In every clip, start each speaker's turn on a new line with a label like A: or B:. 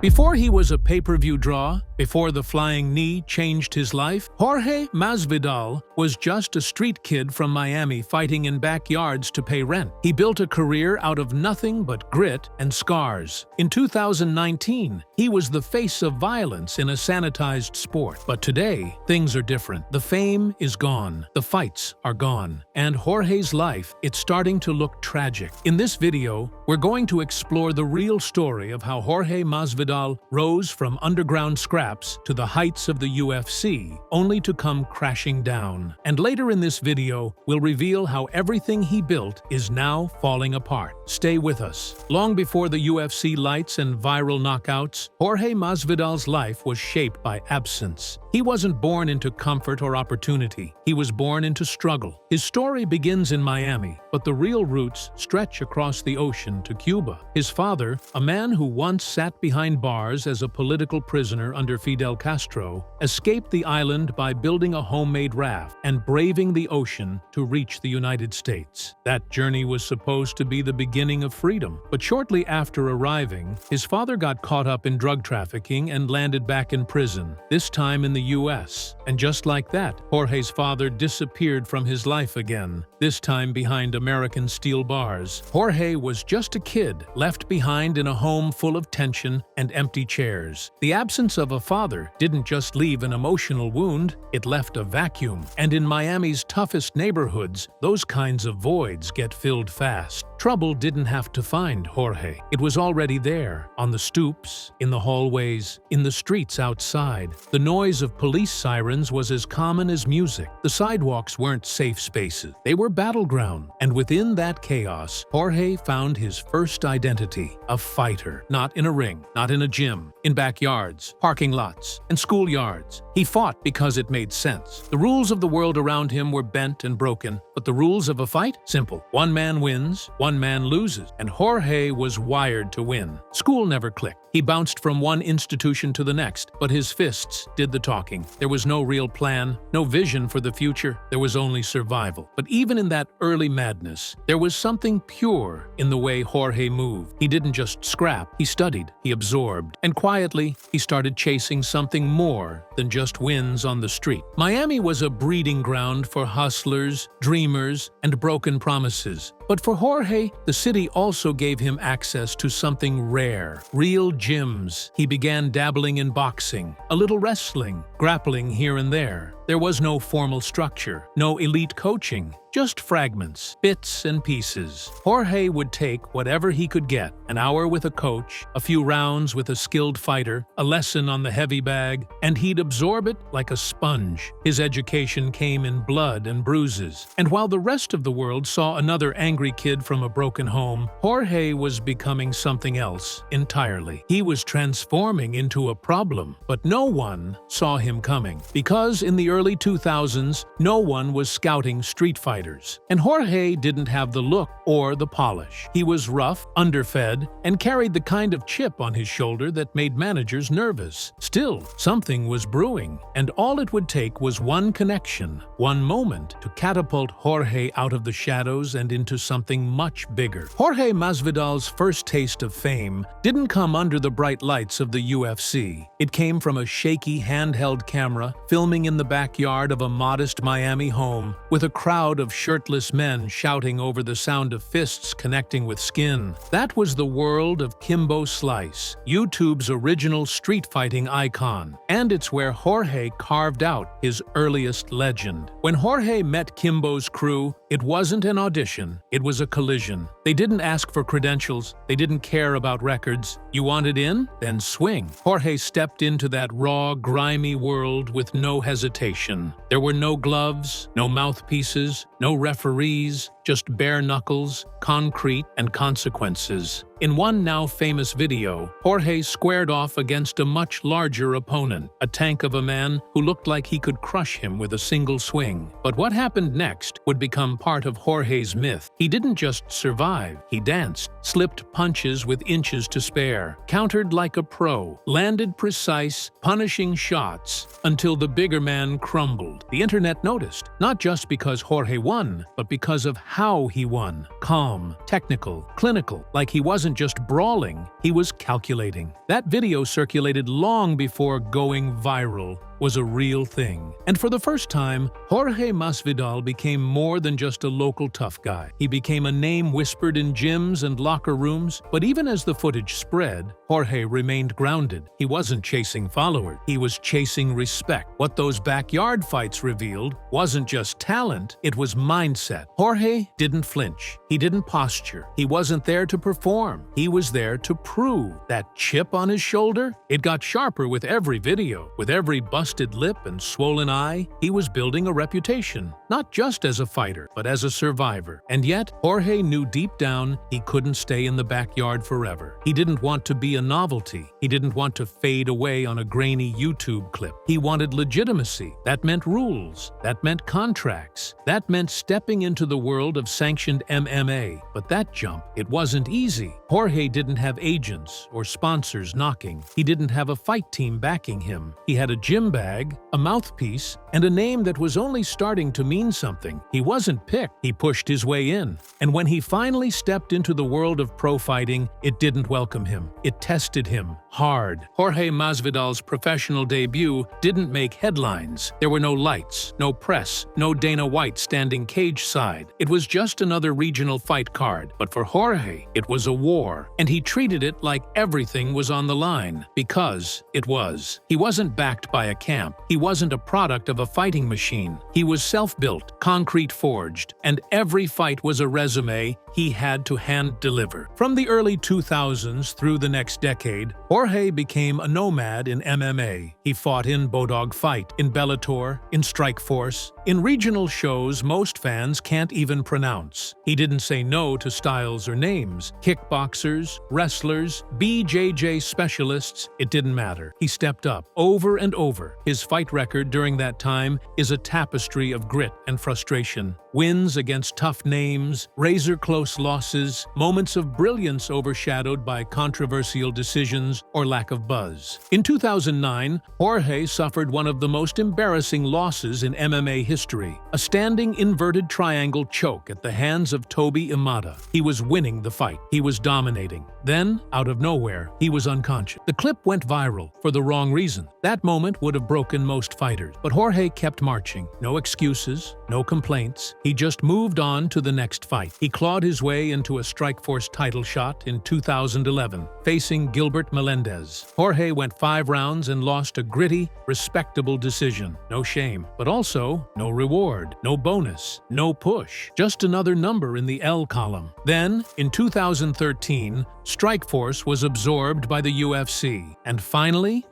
A: Before he was a pay-per-view draw, before the flying knee changed his life, Jorge Masvidal was just a street kid from Miami fighting in backyards to pay rent. He built a career out of nothing but grit and scars. In 2019, he was the face of violence in a sanitized sport. But today, things are different. The fame is gone, the fights are gone, and Jorge's life, it's starting to look tragic. In this video, we're going to explore the real story of how Jorge Masvidal rose from underground scraps to the heights of the UFC, only to come crashing down. And later in this video, we'll reveal how everything he built is now falling apart. Stay with us. Long before the UFC lights and viral knockouts, Jorge Masvidal's life was shaped by absence. He wasn't born into comfort or opportunity. He was born into struggle. His story begins in Miami, but the real roots stretch across the ocean to Cuba. His father, a man who once sat behind bars as a political prisoner under Fidel Castro, escaped the island by building a homemade raft and braving the ocean to reach the United States. That journey was supposed to be the beginning of freedom, but shortly after arriving, his father got caught up in drug trafficking and landed back in prison, this time in the US. And just like that, Jorge's father disappeared from his life again, this time behind American steel bars. Jorge was just a kid, left behind in a home full of tension and empty chairs. The absence of a father didn't just leave an emotional wound, it left a vacuum. And in Miami's toughest neighborhoods, those kinds of voids get filled fast. Trouble didn't have to find Jorge. It was already there, on the stoops, in the hallways, in the streets outside. The noise of police sirens was as common as music. The sidewalks weren't safe spaces. They were battleground. And within that chaos, Jorge found his first identity, a fighter. Not in a ring, not in a gym, in backyards, parking lots, and schoolyards. He fought because it made sense. The rules of the world around him were bent and broken, but the rules of a fight? Simple. One man wins, one man loses, and Jorge was wired to win. School never clicked. He bounced from one institution to the next, but his fists did the talking. There was no real plan, no vision for the future. There was only survival. But even in that early madness, there was something pure in the way Jorge moved. He didn't just scrap, he studied, he absorbed, and quietly, he started chasing something more than just wins on the street. Miami was a breeding ground for hustlers, dreamers, and broken promises. But for Jorge, the city also gave him access to something rare, real gyms. He began dabbling in boxing, a little wrestling, grappling here and there. There was no formal structure, no elite coaching, just fragments, bits and pieces. Jorge would take whatever he could get, an hour with a coach, a few rounds with a skilled fighter, a lesson on the heavy bag, and he'd absorb it like a sponge. His education came in blood and bruises. And while the rest of the world saw another angry kid from a broken home, Jorge was becoming something else entirely. He was transforming into a problem, but no one saw him coming. Because in the early 2000s, no one was scouting street fighters. And Jorge didn't have the look or the polish. He was rough, underfed, and carried the kind of chip on his shoulder that made managers nervous. Still, something was brewing, and all it would take was one connection, one moment to catapult Jorge out of the shadows and into something much bigger. Jorge Masvidal's first taste of fame didn't come under the bright lights of the UFC. It came from a shaky handheld camera filming in the backyard of a modest Miami home, with a crowd of shirtless men shouting over the sound of fists connecting with skin. That was the world of Kimbo Slice, YouTube's original street fighting icon. And it's where Jorge carved out his earliest legend. When Jorge met Kimbo's crew, it wasn't an audition, it was a collision. They didn't ask for credentials, they didn't care about records. You wanted in? Then swing. Jorge stepped into that raw, grimy world with no hesitation. There were no gloves, no mouthpieces, no referees, just bare knuckles, concrete, and consequences. In one now famous video, Jorge squared off against a much larger opponent, a tank of a man who looked like he could crush him with a single swing. But what happened next would become part of Jorge's myth. He didn't just survive, he danced, slipped punches with inches to spare, countered like a pro, landed precise, punishing shots until the bigger man crumbled. The internet noticed, not just because Jorge won, but because of how he won. Calm, technical, clinical, like he wasn't just brawling, he was calculating. That video circulated long before going viral was a real thing. And for the first time, Jorge Masvidal became more than just a local tough guy. He became a name whispered in gyms and locker rooms, but even as the footage spread, Jorge remained grounded. He wasn't chasing followers, he was chasing respect. What those backyard fights revealed wasn't just talent, it was mindset. Jorge didn't flinch, he didn't posture, he wasn't there to perform, he was there to prove. That chip on his shoulder, it got sharper with every video, with every busted lip and swollen eye. He was building a reputation, not just as a fighter, but as a survivor. And yet, Jorge knew deep down he couldn't stay in the backyard forever. He didn't want to be a novelty. He didn't want to fade away on a grainy YouTube clip. He wanted legitimacy. That meant rules. That meant contracts. That meant stepping into the world of sanctioned MMA. But that jump, it wasn't easy. Jorge didn't have agents or sponsors knocking. He didn't have a fight team backing him. He had a gym bag, a mouthpiece, and a name that was only starting to mean something. He wasn't picked. He pushed his way in. And when he finally stepped into the world of pro fighting, it didn't welcome him. It tested him hard. Jorge Masvidal's professional debut didn't make headlines. There were no lights, no press, no Dana White standing cage side. It was just another regional fight card. But for Jorge, it was a war. And he treated it like everything was on the line. Because it was. He wasn't backed by a camp. He wasn't a product of a fighting machine. He was self-built, concrete-forged, and every fight was a resume he had to hand-deliver. From the early 2000s through the next decade, Jorge became a nomad in MMA. He fought in Bodog Fight, in Bellator, in Strikeforce, in regional shows most fans can't even pronounce. He didn't say no to styles or names. Kickboxers, wrestlers, BJJ specialists, it didn't matter. He stepped up over and over. His fight record during that time is a tapestry of grit and frustration. Wins against tough names, razor-close losses, moments of brilliance overshadowed by controversial decisions or lack of buzz. In 2009, Jorge suffered one of the most embarrassing losses in MMA history, a standing inverted triangle choke at the hands of Toby Imada. He was winning the fight. He was dominating. Then, out of nowhere, he was unconscious. The clip went viral for the wrong reason. That moment would have broken most fighters, but Jorge kept marching. No excuses, no complaints. He just moved on to the next fight. He clawed his way into a Strikeforce title shot in 2011, facing Gilbert Melendez. Jorge went 5 rounds and lost a gritty, respectable decision. No shame, but also no reward, no bonus, no push. Just another number in the L column. Then, in 2013, Strikeforce was absorbed by the UFC. And finally,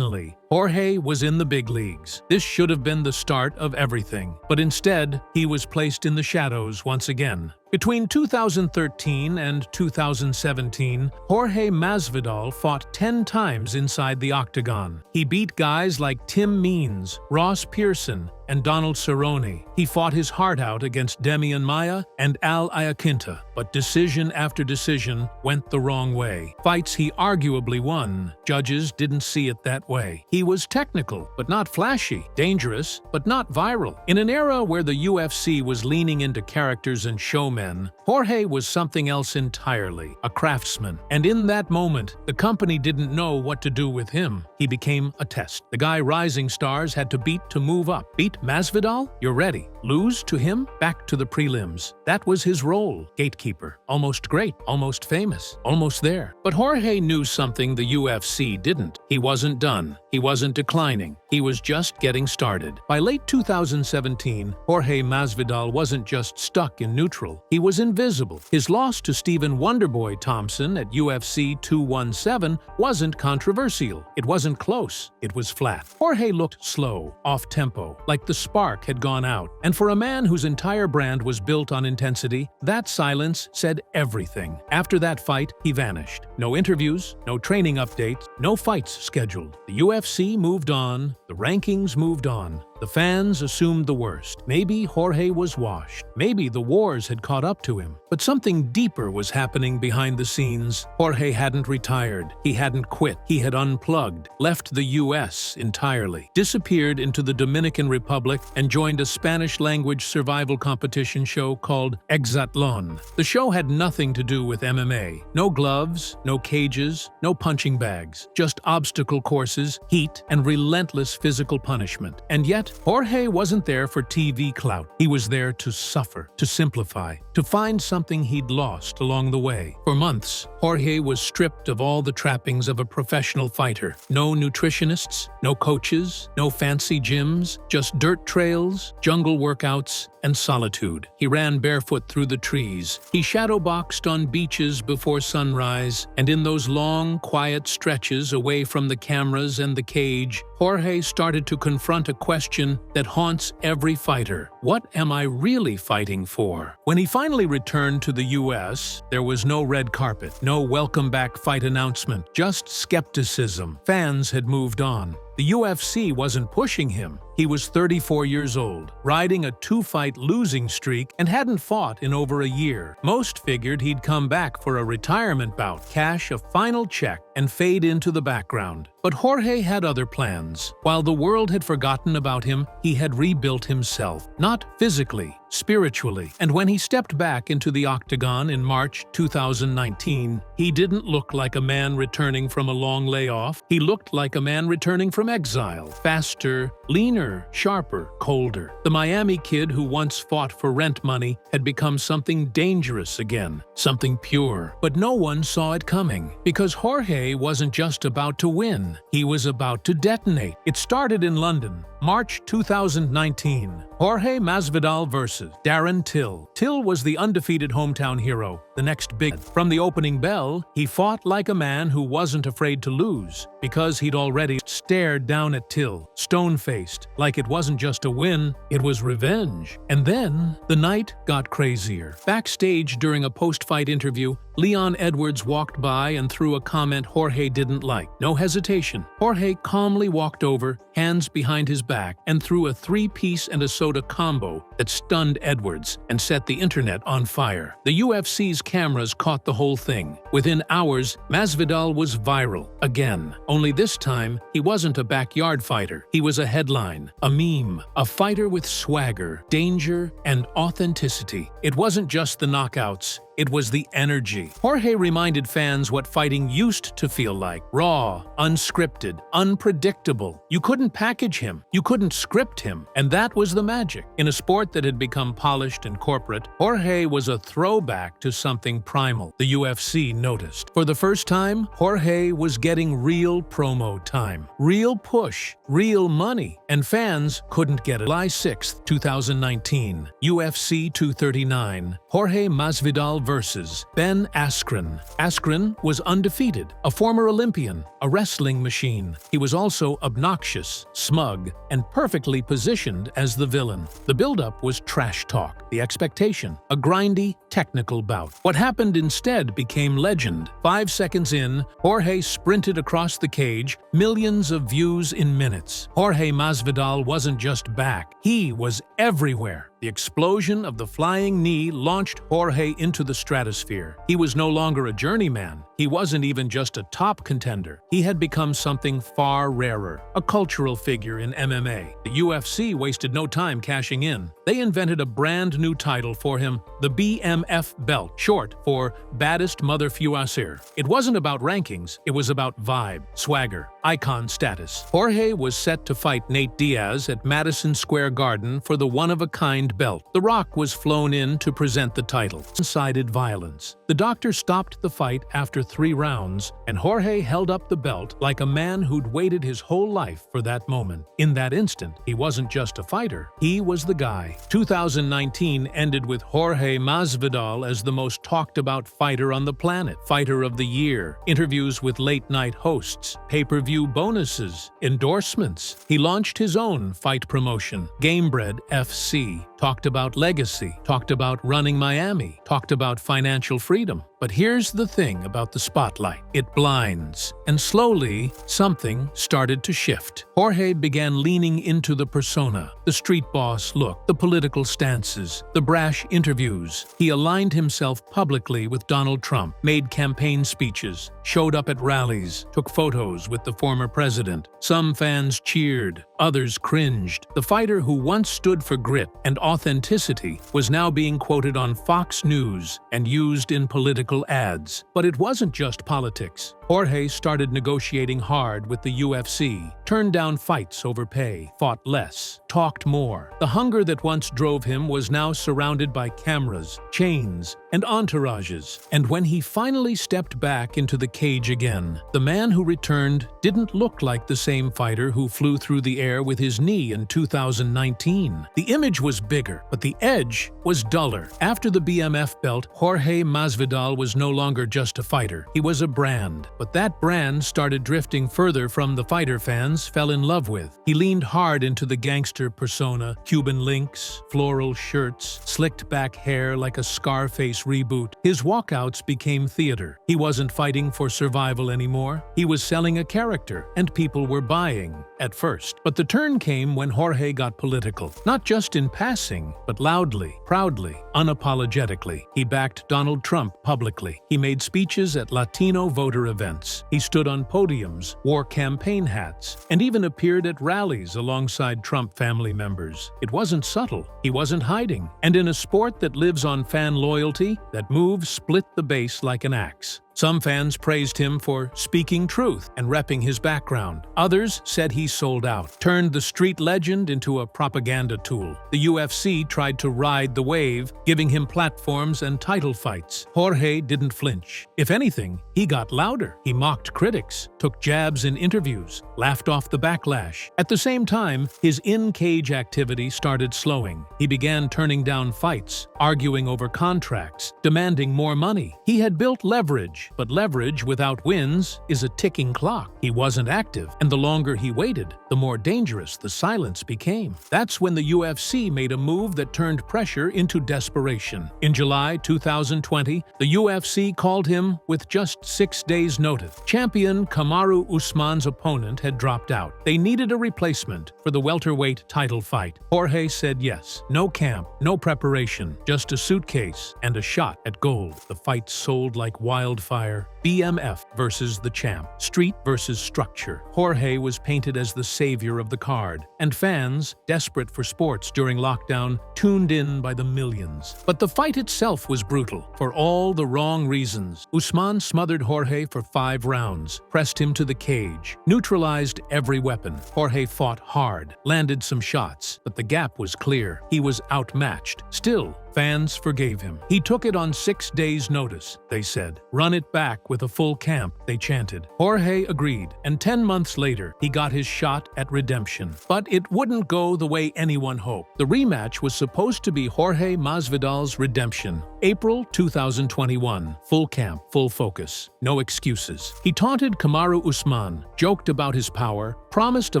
A: Jorge was in the big leagues. This should have been the start of everything. But instead, he was placed in the shadows once again. Between 2013 and 2017, Jorge Masvidal fought 10 times inside the octagon. He beat guys like Tim Means, Ross Pearson, and Donald Cerrone. He fought his heart out against Demian Maia and Al Iaquinta, but decision after decision went the wrong way. Fights he arguably won. Judges didn't see it that way. He was technical, but not flashy, dangerous, but not viral. In an era where the UFC was leaning into characters and showmen, Jorge was something else entirely, a craftsman. And in that moment, the company didn't know what to do with him. He became a test. The guy rising stars had to beat to move up. Beat Masvidal? You're ready. Lose to him? Back to the prelims. That was his role. Gatekeeper. Almost great. Almost famous. Almost there. But Jorge knew something the UFC didn't. He wasn't done. He wasn't declining. He was just getting started. By late 2017, Jorge Masvidal wasn't just stuck in neutral. He was invisible. His loss to Stephen Wonderboy Thompson at UFC 217 wasn't controversial. It wasn't close. It was flat. Jorge looked slow, off-tempo, like the spark had gone out. And for a man whose entire brand was built on intensity, that silence said everything. After that fight, he vanished. No interviews, no training updates, no fights scheduled. The UFC moved on. The rankings moved on. The fans assumed the worst. Maybe Jorge was washed. Maybe the wars had caught up to him. But something deeper was happening behind the scenes. Jorge hadn't retired. He hadn't quit. He had unplugged, left the U.S. entirely, disappeared into the Dominican Republic, and joined a Spanish-language survival competition show called Exatlon. The show had nothing to do with MMA. No gloves, no cages, no punching bags, just obstacle courses, heat, and relentless physical punishment. And yet, Jorge wasn't there for TV clout. He was there to suffer, to simplify, to find something he'd lost along the way. For months, Jorge was stripped of all the trappings of a professional fighter. No nutritionists, no coaches, no fancy gyms, just dirt trails, jungle workouts, and solitude. He ran barefoot through the trees. He shadowboxed on beaches before sunrise, and in those long, quiet stretches away from the cameras and the cage, Jorge started to confront a question that haunts every fighter. What am I really fighting for? When he finally returned to the U.S., there was no red carpet, no welcome back fight announcement, just skepticism. Fans had moved on. The UFC wasn't pushing him. He was 34 years old, riding a two-fight losing streak, and hadn't fought in over a year. Most figured he'd come back for a retirement bout, cash a final check, and fade into the background. But Jorge had other plans. While the world had forgotten about him, he had rebuilt himself, not physically, spiritually. And when he stepped back into the octagon in March 2019, he didn't look like a man returning from a long layoff. He looked like a man returning from exile, faster, leaner, sharper, colder. The Miami kid who once fought for rent money had become something dangerous again, something pure. But no one saw it coming, because Jorge wasn't just about to win. He was about to detonate. It started in London, March 2019. Jorge Masvidal versus Darren Till. Till was the undefeated hometown hero, the next big. From the opening bell, he fought like a man who wasn't afraid to lose, because he'd already stared down at Till, stone-faced, like it wasn't just a win, it was revenge. And then, the night got crazier. Backstage during a post-fight interview, Leon Edwards walked by and threw a comment Jorge didn't like. No hesitation. Jorge calmly walked over, hands behind his back, and threw a three-piece and a soda combo that stunned Edwards and set the internet on fire. The UFC's cameras caught the whole thing. Within hours, Masvidal was viral again. Only this time, he wasn't a backyard fighter. He was a headline, a meme, a fighter with swagger, danger, and authenticity. It wasn't just the knockouts. It was the energy. Jorge reminded fans what fighting used to feel like. Raw, unscripted, unpredictable. You couldn't package him. You couldn't script him. And that was the magic. In a sport that had become polished and corporate, Jorge was a throwback to something primal. The UFC noticed. For the first time, Jorge was getting real promo time. Real push. Real money. And fans couldn't get it. July 6, 2019. UFC 239. Jorge Masvidal versus Ben Askren. Askren was undefeated, a former Olympian, a wrestling machine. He was also obnoxious, smug, and perfectly positioned as the villain. The buildup was trash talk, the expectation, a grindy, technical bout. What happened instead became legend. 5 seconds in, Jorge sprinted across the cage, millions of views in minutes. Jorge Masvidal wasn't just back, he was everywhere. The explosion of the flying knee launched Jorge into the stratosphere. He was no longer a journeyman. He wasn't even just a top contender. He had become something far rarer, a cultural figure in MMA. The UFC wasted no time cashing in. They invented a brand new title for him, the BMF belt, short for Baddest Motherfucker. It wasn't about rankings, it was about vibe, swagger, icon status. Jorge was set to fight Nate Diaz at Madison Square Garden for the one-of-a-kind belt. The Rock was flown in to present the title. One-sided violence. The doctor stopped the fight after 3 rounds, and Jorge held up the belt like a man who'd waited his whole life for that moment. In that instant, he wasn't just a fighter, he was the guy. 2019 ended with Jorge Masvidal as the most talked-about fighter on the planet. Fighter of the Year, interviews with late-night hosts, pay-per-view bonuses, endorsements. He launched his own fight promotion, Gamebred FC. talked about legacy, talked about running Miami, talked about financial freedom. But here's the thing about the spotlight. It blinds. And slowly, something started to shift. Jorge began leaning into the persona, the street boss look, the political stances, the brash interviews. He aligned himself publicly with Donald Trump, made campaign speeches, showed up at rallies, took photos with the former president. Some fans cheered, others cringed. The fighter who once stood for grit and authenticity was now being quoted on Fox News and used in political ads. But it wasn't just politics. Jorge started negotiating hard with the UFC, turned down fights over pay, fought less, talked more. The hunger that once drove him was now surrounded by cameras, chains, and entourages. And when he finally stepped back into the cage again, the man who returned didn't look like the same fighter who flew through the air with his knee in 2019. The image was bigger, but the edge was duller. After the BMF belt, Jorge Masvidal was no longer just a fighter. He was a brand. But that brand started drifting further from the fighter fans fell in love with. He leaned hard into the gangster persona, Cuban links, floral shirts, slicked back hair like a Scarface reboot. His walkouts became theater. He wasn't fighting for survival anymore. He was selling a character, and people were buying at first. But the turn came when Jorge got political. Not just in passing, but loudly, proudly, unapologetically. He backed Donald Trump publicly. He made speeches at Latino voter events. He stood on podiums, wore campaign hats, and even appeared at rallies alongside Trump family members. It wasn't subtle. He wasn't hiding. And in a sport that lives on fan loyalty, that move split the base like an axe. Some fans praised him for speaking truth and repping his background. Others said he sold out, turned the street legend into a propaganda tool. The UFC tried to ride the wave, giving him platforms and title fights. Jorge didn't flinch. If anything, he got louder. He mocked critics, took jabs in interviews, laughed off the backlash. At the same time, his in-cage activity started slowing. He began turning down fights, arguing over contracts, demanding more money. He had built leverage. But leverage without wins is a ticking clock. He wasn't active, and the longer he waited, the more dangerous the silence became. That's when the UFC made a move that turned pressure into desperation. In July 2020, the UFC called him with just 6 days' notice. Champion Kamaru Usman's opponent had dropped out. They needed a replacement for the welterweight title fight. Jorge said yes. No camp, no preparation, just a suitcase and a shot at gold. The fight sold like wildfire. BMF versus the champ. Street versus structure. Jorge was painted as the savior of the card, and fans, desperate for sports during lockdown, tuned in by the millions. But the fight itself was brutal, for all the wrong reasons. Usman smothered Jorge for 5 rounds, pressed him to the cage, neutralized every weapon. Jorge fought hard, landed some shots, but the gap was clear. He was outmatched. Still, fans forgave him. He took it on 6 days' notice, they said. Run it back with a full camp, they chanted. Jorge agreed, and 10 months later, he got his shot at redemption. But it wouldn't go the way anyone hoped. The rematch was supposed to be Jorge Masvidal's redemption. April 2021. Full camp, full focus. No excuses. He taunted Kamaru Usman, joked about his power, promised a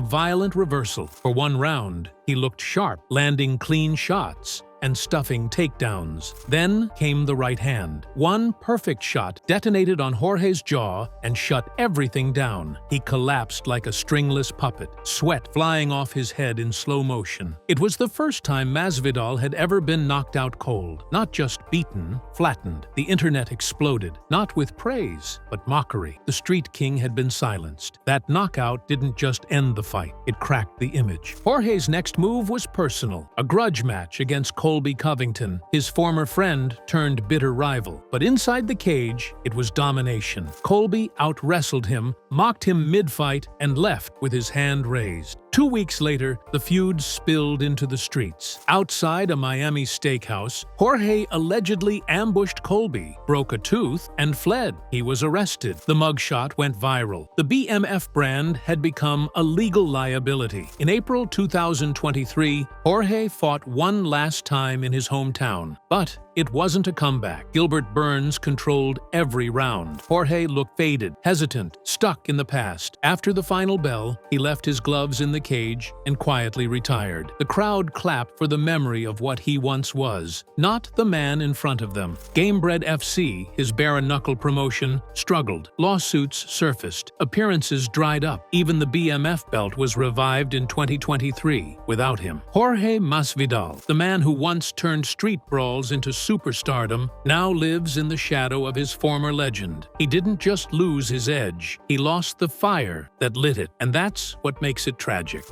A: violent reversal. For 1 round, he looked sharp, landing clean shots and stuffing takedowns. Then came the right hand. One perfect shot detonated on Jorge's jaw and shut everything down. He collapsed like a stringless puppet, sweat flying off his head in slow motion. It was the first time Masvidal had ever been knocked out cold. Not just beaten, flattened. The internet exploded, not with praise, but mockery. The Street King had been silenced. That knockout didn't just end the fight, it cracked the image. Jorge's next move was personal, a grudge match against Colby Covington, his former friend turned bitter rival. But inside the cage, it was domination. Colby out-wrestled him, mocked him mid-fight, and left with his hand raised. 2 weeks later, the feud spilled into the streets. Outside a Miami steakhouse, Jorge allegedly ambushed Colby, broke a tooth, and fled. He was arrested. The mugshot went viral. The BMF brand had become a legal liability. In April 2023, Jorge fought one last time in his hometown, but It wasn't a comeback. Gilbert Burns controlled every round. Jorge looked faded, hesitant, stuck in the past. After the final bell, he left his gloves in the cage and quietly retired. The crowd clapped for the memory of what he once was, not the man in front of them. Gamebred FC, his bare-knuckle promotion, struggled. Lawsuits surfaced. Appearances dried up. Even the BMF belt was revived in 2023 without him. Jorge Masvidal, the man who once turned street brawls into superstardom, now lives in the shadow of his former legend. He didn't just lose his edge, he lost the fire that lit it, and that's what makes it tragic.